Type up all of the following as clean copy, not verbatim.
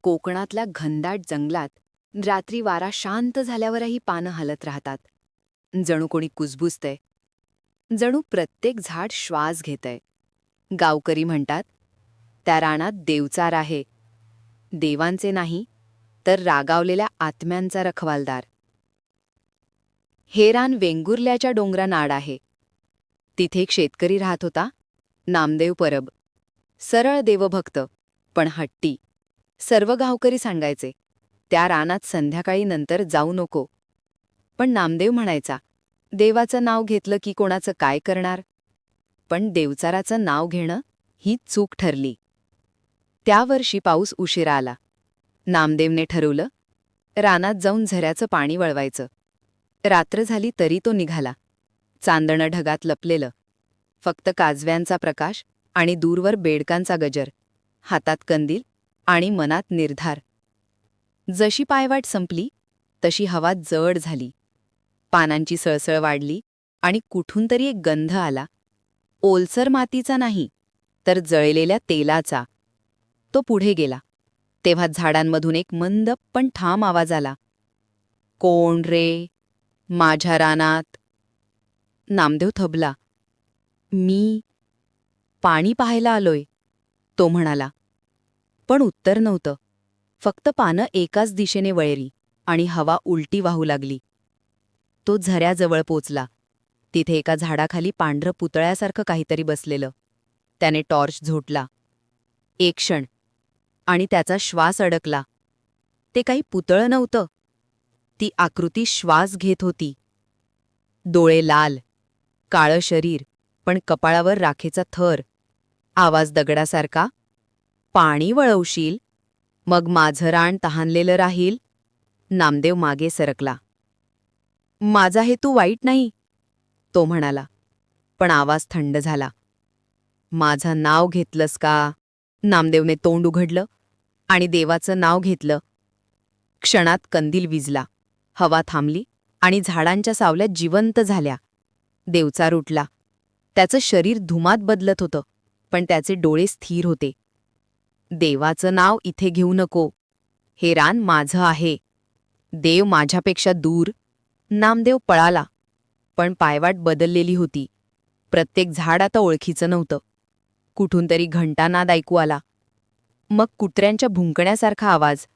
कोकणातल्या घनदाट जंगलात रात्री वारा शांत झाल्यावरही पानं हलत राहतात. जणू कोणी कुजबुजतंय. जणू प्रत्येक झाड श्वास घेतंय. गावकरी म्हणतात, त्या रानात देवचार आहे. देवांचे नाही, तर रागावलेल्या आत्म्यांचा रखवालदार. हे रान वेंगुर्ल्याच्या डोंगरानाड आहे. तिथे एक शेतकरी राहत होता, नामदेव परब. सरळ देवभक्त, पण हट्टी. सर्व गावकरी सांगायचे, त्या रानात संध्याकाळी नंतर जाऊ नको. पण नामदेव म्हणायचा, देवाचं नाव घेतलं की कोणाचं काय करणार. पण देवचाराचं नाव घेणं ही चूक ठरली. त्या वर्षी पाऊस उशिरा आला. नामदेवने ठरवलं, रानात जाऊन झऱ्याचं पाणी वळवायचं. रात्र झाली तरी तो निघाला. चांदणं ढगात लपलेलं. फक्त काजव्यांचा प्रकाश आणि दूरवर बेडकांचा गजर. हातात कंदील आणि मनात निर्धार. जशी पायवाट संपली तशी हवा जड झाली. पानांची सळसळ वाढली आणि कुठून तरी एक गंध आला. ओलसर मातीचा नाही, तर जळलेल्या तेलाचा. तो पुढे गेला. तेव्हा झाडांमधून एक मंद पण ठाम आवाज आला. कोण रे, माझ्या रानात? नामदेव थबला. मी पाणी पाहायला आलोय, तो म्हणाला. पण उत्तर नव्हतं. फक्त पानं एकाच दिशेने वळली आणि हवा उलटी वाहू लागली. तो झऱ्याजवळ पोचला. तिथे एका झाडाखाली पांढरं पुतळ्यासारखं काहीतरी बसलेलं. त्याने टॉर्च झोटला. एक क्षण, आणि त्याचा श्वास अडकला. ते काही पुतळं नव्हतं. ती आकृती श्वास घेत होती. डोळे लाल, काळं शरीर, पण कपाळावर राखेचा थर. आवाज दगडासारखा. पाणी वळवशील, मग माझं रान तहानलेलं राहील. नामदेव मागे सरकला. माझा हेतू वाईट नाही, तो म्हणाला. पण आवाज थंड झाला. माझं नाव घेतलंस का? नामदेवने तोंड उघडलं आणि देवाचं नाव घेतलं. क्षणात कंदील विझला. हवा थांबली आणि झाडांच्या सावल्या जिवंत झाल्या. देवचार उठला. त्याचं शरीर धुमात बदलत होतं, पण त्याचे डोळे स्थिर होते. देवाचं नाव इथे घेऊ नको. हे रान माझं आहे. देव माझ्यापेक्षा दूर. नामदेव पळाला. पण पायवाट बदललेली होती. प्रत्येक झाड आता ओळखीचं नव्हतं. कुठून तरी घंटानाद ऐकू आला. मग कुत्र्यांच्या भुंकण्यासारखा आवाज.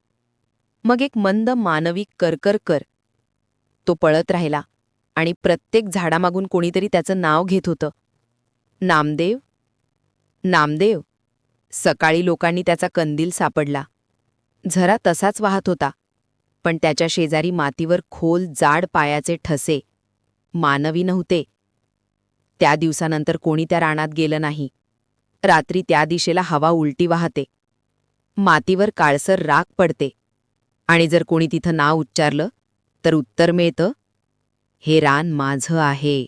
मग एक मंद मानवी करकर. तो पळत राहिला आणि प्रत्येक झाडामागून कोणीतरी त्याचं नाव घेत होतं. नामदेव, नामदेव. सकाळी लोकांनी त्याचा कंदील सापडला. झरा तसाच वाहत होता, पण त्याच्या शेजारी मातीवर खोल जाड पायाचे ठसे. मानवी नव्हते. त्या दिवसानंतर कोणी त्या रानात गेलं नाही. रात्री त्या दिशेला हवा उलटी वाहते. मातीवर काळसर राख पडते. आणि जर कोणी तिथं नाव उच्चारलं तर उत्तर मिळतं, हे रान माझं आहे.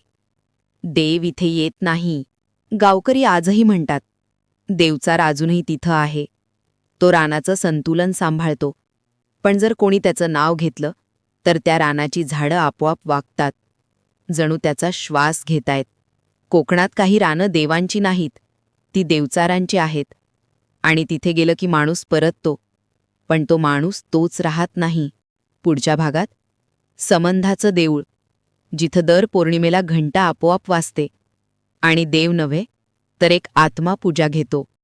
देव इथे येत नाही. गावकरी आजही म्हणतात, देवचार अजूनही तिथं आहे. तो रानाचं संतुलन सांभाळतो. पण जर कोणी त्याचं नाव घेतलं तर त्या रानाची झाडं आपोआप वागतात. जणू त्याचा श्वास घेतायत. कोकणात काही रानं देवांची नाहीत, ती देवचारांची आहेत. आणि तिथे गेलं की माणूस परततो. पण तो माणूस तोच राहत नाही. पुढच्या भागात संबंधाचं देऊळ, जिथं दर पौर्णिमेला घंटा आपोआप वाजते. आणि देव नव्हे, तर एक आत्मा पूजा घेतो.